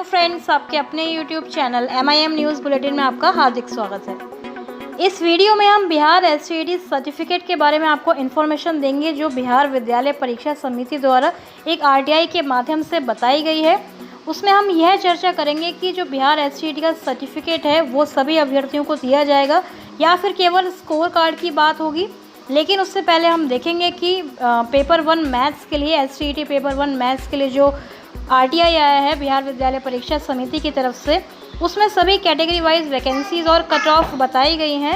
Friends, आपके अपने YouTube channel MIM news bulletin में आपका हार्दिक स्वागत है। इस वीडियो में हम बिहार STD सर्टिफिकेट के बारे में आपको इन्फॉर्मेशन देंगे जो बिहार विद्यालय परीक्षा समिति द्वारा एक RTI के माध्यम से बताई गई है। उसमें हम यह चर्चा करेंगे कि जो बिहार STD का सर्टिफिकेट है वो सभी अभ्यर्थियों को दिया जाएगा या फिर केवल स्कोर कार्ड की बात होगी। लेकिन उससे पहले हम देखेंगे कि पेपर 1 मैथ्स के लिए STD पेपर 1 मैथ्स के लिए जो RTI आया है बिहार विद्यालय परीक्षा समिति की तरफ से, उसमें सभी कैटेगरी वाइज वैकेंसीज और कट ऑफ बताई गई हैं।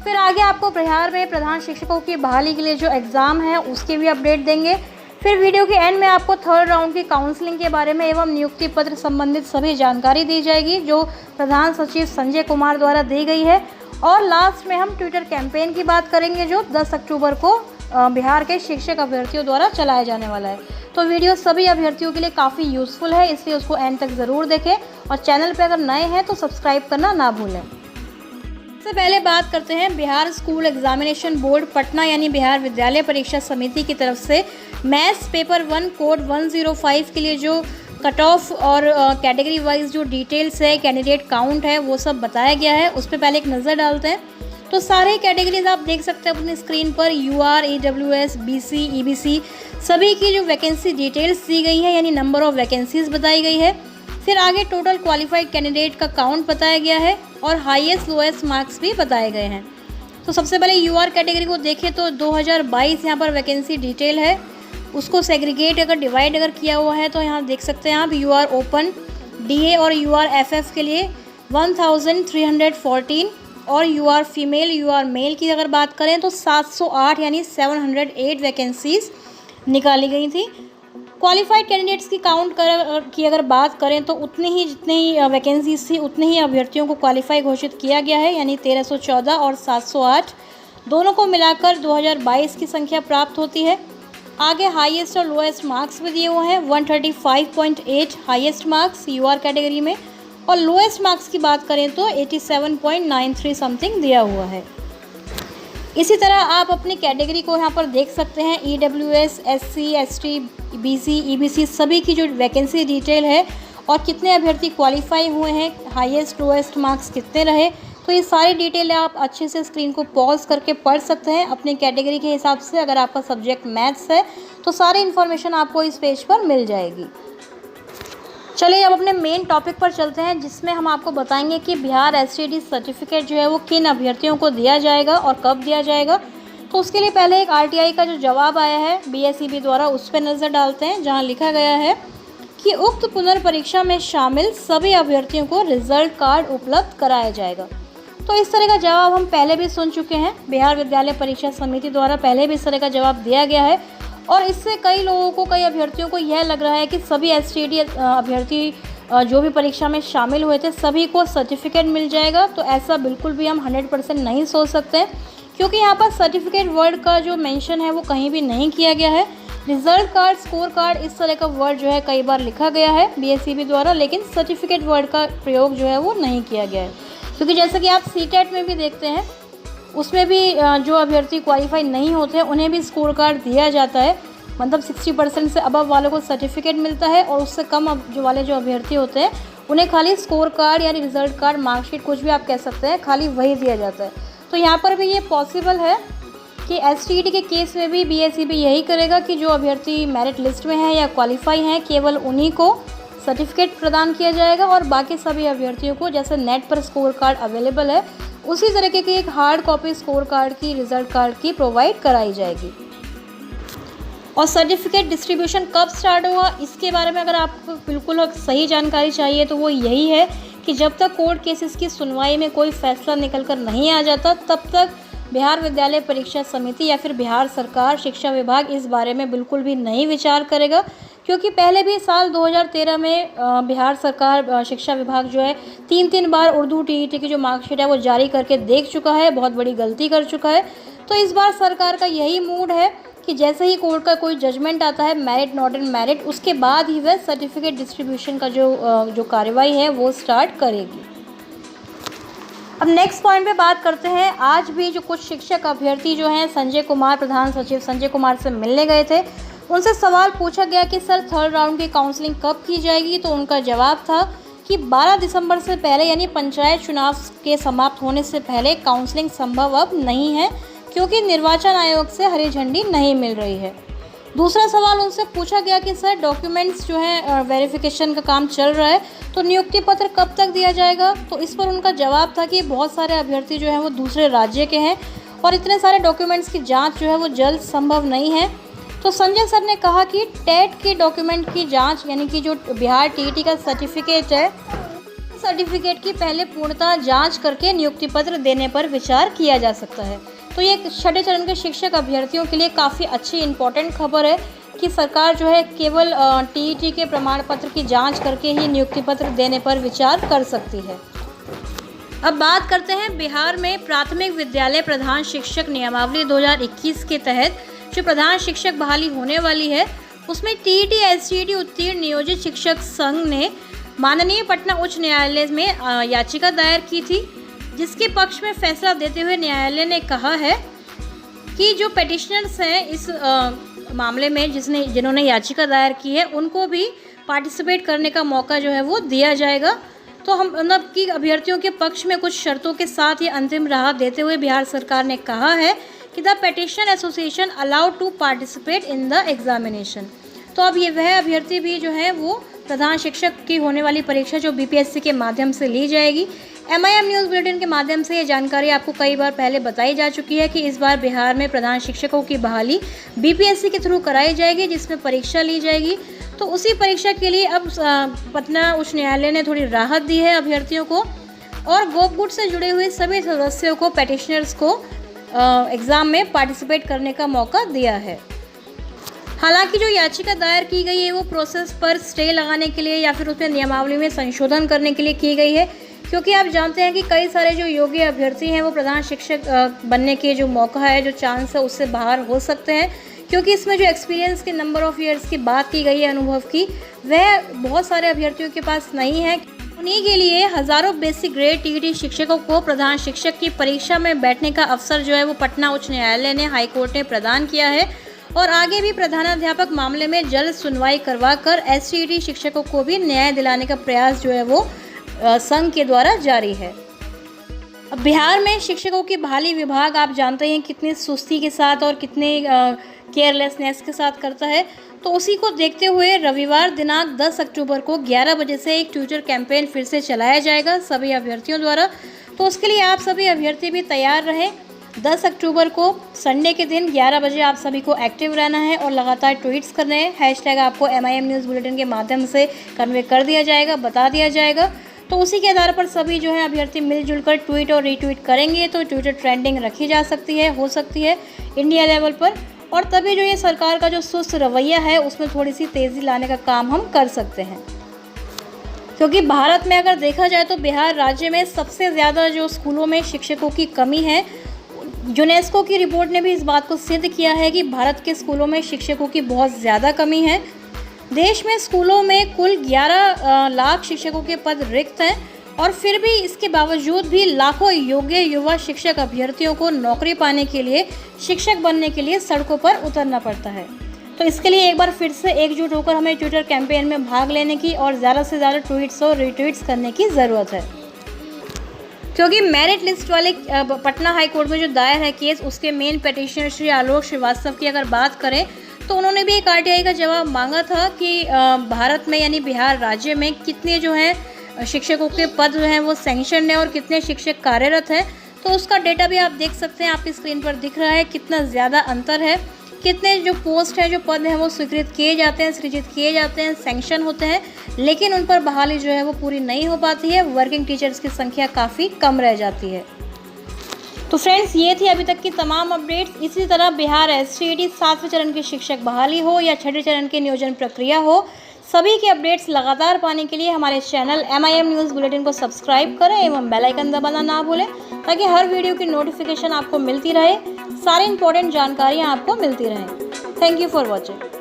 फिर आगे आपको बिहार में प्रधान शिक्षकों की बहाली के लिए जो एग्ज़ाम है उसकी भी अपडेट देंगे। फिर वीडियो के एंड में आपको थर्ड राउंड की काउंसलिंग के बारे में एवं नियुक्ति पत्र संबंधित सभी जानकारी दी जाएगी जो प्रधान सचिव संजय कुमार द्वारा दी गई है। और लास्ट में हम ट्विटर कैंपेन की बात करेंगे जो 10 अक्टूबर को बिहार के शिक्षक अभ्यर्थियों द्वारा चलाया जाने वाला है। तो वीडियो सभी अभ्यर्थियों के लिए काफ़ी यूज़फुल है, इसलिए उसको एंड तक ज़रूर देखें और चैनल पर अगर नए हैं तो सब्सक्राइब करना ना भूलें। सबसे पहले बात करते हैं Bihar school examination board Patna यानी बिहार विद्यालय परीक्षा समिति की तरफ से मैथ्स पेपर 1 कोड 105 के लिए जो कट ऑफ और कैटेगरी वाइज जो डिटेल्स है, कैंडिडेट काउंट है, वो सब बताया गया है। उस पर पहले एक नज़र डालते हैं। तो सारे कैटेगरीज आप देख सकते हैं अपनी स्क्रीन पर, UR, EWS, BC, EBC सभी की जो वैकेंसी डिटेल्स दी गई है यानी नंबर ऑफ़ वैकेंसीज बताई गई है। फिर आगे टोटल क्वालिफाइड कैंडिडेट का काउंट बताया गया है और हाईएस्ट लोएस्ट मार्क्स भी बताए गए हैं। तो सबसे पहले UR कैटेगरी को देखें तो 2022 यहाँ पर वैकेंसी डिटेल है। उसको सेग्रीगेट अगर डिवाइड किया हुआ है तो यहाँ देख सकते हैं आप UR ओपन, DA और UR FF के लिए 1314 और UR फीमेल UR मेल की अगर बात करें तो 708 यानी 708 वैकेंसीज निकाली गई थी। क्वालिफाइड कैंडिडेट्स की काउंट की अगर बात करें तो जितनी वैकेंसीज थी उतने ही अभ्यर्थियों को क्वालिफाई घोषित किया गया है यानी 1314 और 708 दोनों को मिलाकर 2022 की संख्या प्राप्त होती है। आगे हाईएस्ट और लोएस्ट मार्क्स भी दिए हुए हैं। 135.8 हाईएस्ट मार्क्स UR कैटेगरी में और लोएस्ट मार्क्स की बात करें तो 87.93 समथिंग दिया हुआ है। इसी तरह आप अपनी कैटेगरी को यहाँ पर देख सकते हैं। EWS, SC, ST, BC, EBC सभी की जो वैकेंसी डिटेल है और कितने अभ्यर्थी क्वालिफाई हुए हैं, हाईएस्ट लोएस्ट मार्क्स कितने रहे, तो ये सारी डिटेल आप अच्छे से स्क्रीन को पॉज करके पढ़ सकते हैं अपनी कैटेगरी के हिसाब से। अगर आपका सब्जेक्ट मैथ्स है तो सारी इन्फॉर्मेशन आपको इस पेज पर मिल जाएगी। चलिए अब अपने मेन टॉपिक पर चलते हैं जिसमें हम आपको बताएंगे कि बिहार STD सर्टिफिकेट जो है वो किन अभ्यर्थियों को दिया जाएगा और कब दिया जाएगा। तो उसके लिए पहले एक RTI का जो जवाब आया है BSEB द्वारा उस पर नज़र डालते हैं जहां लिखा गया है कि उक्त पुनर्परीक्षा में शामिल सभी अभ्यर्थियों को रिजल्ट कार्ड उपलब्ध कराया जाएगा। तो इस तरह का जवाब हम पहले भी सुन चुके हैं। बिहार विद्यालय परीक्षा समिति द्वारा पहले भी इस तरह का जवाब दिया गया है और इससे कई अभ्यर्थियों को यह लग रहा है कि सभी STD अभ्यर्थी जो भी परीक्षा में शामिल हुए थे सभी को सर्टिफिकेट मिल जाएगा। तो ऐसा बिल्कुल भी हम 100% नहीं सोच सकते क्योंकि यहाँ पर सर्टिफिकेट वर्ड का जो मेंशन है वो कहीं भी नहीं किया गया है। रिजल्ट कार्ड, स्कोर कार्ड इस तरह का वर्ड जो है कई बार लिखा गया है BSEB द्वारा, लेकिन सर्टिफिकेट वर्ड का प्रयोग जो है वो नहीं किया गया है। क्योंकि जैसे कि आप CTET में भी देखते हैं उसमें भी जो अभ्यर्थी क्वालिफाई नहीं होते हैं उन्हें भी स्कोर कार्ड दिया जाता है। मतलब 60% से अबव वालों को सर्टिफिकेट मिलता है और उससे कम जो अभ्यर्थी होते हैं उन्हें खाली स्कोर कार्ड यानी रिजल्ट कार्ड, मार्कशीट, कुछ भी आप कह सकते हैं, खाली वही दिया जाता है। तो यहाँ पर भी ये पॉसिबल है कि STD के केस में भी BSEB यही करेगा कि जो अभ्यर्थी मेरिट लिस्ट में है या क्वालिफाई हैं केवल उन्हीं को सर्टिफिकेट प्रदान किया जाएगा और बाकी सभी अभ्यर्थियों को जैसे नेट पर स्कोर कार्ड अवेलेबल है उसी तरीके की एक हार्ड कॉपी स्कोर कार्ड की, रिजल्ट कार्ड की प्रोवाइड कराई जाएगी। और सर्टिफिकेट डिस्ट्रीब्यूशन कब स्टार्ट हुआ इसके बारे में अगर आपको बिल्कुल सही जानकारी चाहिए तो वो यही है कि जब तक कोर्ट केसेस की सुनवाई में कोई फैसला निकल कर नहीं आ जाता तब तक बिहार विद्यालय परीक्षा समिति या फिर बिहार सरकार, शिक्षा विभाग इस बारे में बिल्कुल भी नहीं विचार करेगा। क्योंकि पहले भी साल 2013 में बिहार सरकार, शिक्षा विभाग जो है 3 बार उर्दू TET की जो मार्कशीट है वो जारी करके देख चुका है, बहुत बड़ी गलती कर चुका है। तो इस बार सरकार का यही मूड है कि जैसे ही कोर्ट का कोई जजमेंट आता है मेरिट नॉट इन मेरिट, उसके बाद ही वह सर्टिफिकेट डिस्ट्रीब्यूशन का जो कार्रवाई है वो स्टार्ट करेगी। अब नेक्स्ट पॉइंट पे बात करते हैं। आज भी जो कुछ शिक्षक अभ्यर्थी जो हैं संजय कुमार, प्रधान सचिव संजय कुमार से मिलने गए थे उनसे सवाल पूछा गया कि सर थर्ड राउंड की काउंसलिंग कब की जाएगी, तो उनका जवाब था कि 12 दिसंबर से पहले यानी पंचायत चुनाव के समाप्त होने से पहले काउंसलिंग संभव अब नहीं है, क्योंकि निर्वाचन आयोग से हरी झंडी नहीं मिल रही है। दूसरा सवाल उनसे पूछा गया कि सर डॉक्यूमेंट्स जो है वेरिफिकेशन का काम चल रहा है, तो नियुक्ति पत्र कब तक दिया जाएगा। तो इस पर उनका जवाब था कि बहुत सारे अभ्यर्थी जो हैं वो दूसरे राज्य के हैं और इतने सारे डॉक्यूमेंट्स की जांच जो है वो जल्द संभव नहीं है। तो संजय सर ने कहा कि टेट के डॉक्यूमेंट की जांच यानी कि जो बिहार टीईटी का सर्टिफिकेट है, सर्टिफिकेट की पहले पूर्णतः जांच करके नियुक्ति पत्र देने पर विचार किया जा सकता है। तो ये छठे चरण के शिक्षक अभ्यर्थियों के लिए काफ़ी अच्छी इंपॉर्टेंट खबर है कि सरकार जो है केवल टीईटी के प्रमाण पत्र की जांच करके ही नियुक्ति पत्र देने पर विचार कर सकती है। अब बात करते हैं बिहार में प्राथमिक विद्यालय प्रधान शिक्षक नियमावली 2021 के तहत जो प्रधान शिक्षक बहाली होने वाली है, उसमें टीईटी एसटीईटी उत्तीर्ण नियोजित शिक्षक संघ ने माननीय पटना उच्च न्यायालय में याचिका दायर की थी, जिसके पक्ष में फैसला देते हुए न्यायालय ने कहा है कि जो पेटिशनर्स हैं इस मामले में जिन्होंने याचिका दायर की है, उनको भी पार्टिसिपेट करने का मौका जो है वो दिया जाएगा। तो हम मतलब कि अभ्यर्थियों के पक्ष में कुछ शर्तों के साथ ये अंतिम राहत देते हुए बिहार सरकार ने कहा है कि the petition association allowed to participate in the examination. तो अब ये वह अभ्यर्थी भी जो है वो प्रधान शिक्षक की होने वाली परीक्षा जो बीपीएससी के माध्यम से ली जाएगी। MIM न्यूज़ बुलेटिन के माध्यम से ये जानकारी आपको कई बार पहले बताई जा चुकी है कि इस बार बिहार में प्रधान शिक्षकों की बहाली बीपीएससी के थ्रू कराई जाएगी, जिसमें परीक्षा ली जाएगी। तो उसी परीक्षा के लिए अब पटना उच्च न्यायालय ने थोड़ी राहत दी है अभ्यर्थियों को और गोपगुट से जुड़े हुए सभी सदस्यों को, पेटिशनर्स को एग्ज़ाम में पार्टिसिपेट करने का मौका दिया है। हालांकि जो याचिका दायर की गई है वो प्रोसेस पर स्टे लगाने के लिए या फिर उसमें नियमावली में संशोधन करने के लिए की गई है, क्योंकि आप जानते हैं कि कई सारे जो योग्य अभ्यर्थी हैं वो प्रधान शिक्षक बनने के जो मौका है, जो चांस है, उससे बाहर हो सकते हैं, क्योंकि इसमें जो एक्सपीरियंस के नंबर ऑफ़ ईयर्स की बात की गई है, अनुभव की, वह बहुत सारे अभ्यर्थियों के पास नहीं है। उन्हीं के लिए हज़ारों बेसिक ग्रेड टीईटी शिक्षकों को प्रधान शिक्षक की परीक्षा में बैठने का अवसर जो है वो पटना उच्च न्यायालय ने, हाईकोर्ट ने प्रदान किया है और आगे भी प्रधानाध्यापक मामले में जल्द सुनवाई करवाकर एसटीईटी शिक्षकों को भी न्याय दिलाने का प्रयास जो है वो संघ के द्वारा जारी है। अब बिहार में शिक्षकों की बहाली विभाग आप जानते हैं कितनी सुस्ती के साथ और कितने केयरलेसनेस के साथ करता है। तो उसी को देखते हुए रविवार दिनांक 10 अक्टूबर को 11 बजे से एक ट्विटर कैंपेन फिर से चलाया जाएगा सभी अभ्यर्थियों द्वारा। तो उसके लिए आप सभी अभ्यर्थी भी तैयार रहें। 10 अक्टूबर को संडे के दिन 11 बजे आप सभी को एक्टिव रहना है और लगातार ट्वीट्स करने हैं। हैशटैग आपको MIM न्यूज़ बुलेटिन के माध्यम से कन्वे कर दिया जाएगा, बता दिया जाएगा। तो उसी के आधार पर सभी जो है अभ्यर्थी मिलजुल कर ट्वीट और रीट्वीट करेंगे तो ट्विटर ट्रेंडिंग रखी जा सकती है, हो सकती है इंडिया लेवल पर, और तभी जो ये सरकार का जो सुस्त रवैया है उसमें थोड़ी सी तेज़ी लाने का काम हम कर सकते हैं। क्योंकि भारत में अगर देखा जाए तो बिहार राज्य में सबसे ज़्यादा जो स्कूलों में शिक्षकों की कमी है। यूनेस्को की रिपोर्ट ने भी इस बात को सिद्ध किया है कि भारत के स्कूलों में शिक्षकों की बहुत ज़्यादा कमी है। देश में स्कूलों में कुल 11 लाख शिक्षकों के पद रिक्त हैं और फिर भी इसके बावजूद भी लाखों योग्य युवा शिक्षक अभ्यर्थियों को नौकरी पाने के लिए, शिक्षक बनने के लिए सड़कों पर उतरना पड़ता है। तो इसके लिए एक बार फिर से एकजुट होकर हमें ट्विटर कैंपेन में भाग लेने की और ज़्यादा से ज़्यादा ट्वीट्स और रीट्वीट्स करने की ज़रूरत है। क्योंकि मेरिट लिस्ट वाले पटना हाई कोर्ट में जो दायर है केस, उसके मेन पेटिशनर श्री आलोक श्रीवास्तव की अगर बात करें तो उन्होंने भी एक RTI का जवाब मांगा था कि भारत में यानी बिहार राज्य में कितने जो हैं शिक्षकों के पद जो हैं वो सैंक्शन है और कितने शिक्षक कार्यरत हैं। तो उसका डेटा भी आप देख सकते हैं, आपकी स्क्रीन पर दिख रहा है कितना ज़्यादा अंतर है, कितने जो पोस्ट हैं, जो पद हैं वो स्वीकृत किए जाते हैं, सृजित किए जाते हैं, सैंक्शन होते हैं, लेकिन उन पर बहाली जो है वो पूरी नहीं हो पाती है। वर्किंग टीचर्स की संख्या काफ़ी कम रह जाती है। तो फ्रेंड्स, ये थी अभी तक की तमाम अपडेट्स। इसी तरह बिहार STET 7वें चरण की शिक्षक बहाली हो या छठे चरण की नियोजन प्रक्रिया हो, सभी के अपडेट्स लगातार पाने के लिए हमारे चैनल MIM न्यूज़ बुलेटिन को सब्सक्राइब करें एवं बेल आइकन दबाना ना भूलें, ताकि हर वीडियो की नोटिफिकेशन आपको मिलती रहे, सारी इंपॉर्टेंट जानकारियाँ आपको मिलती रहें। Thank you for watching.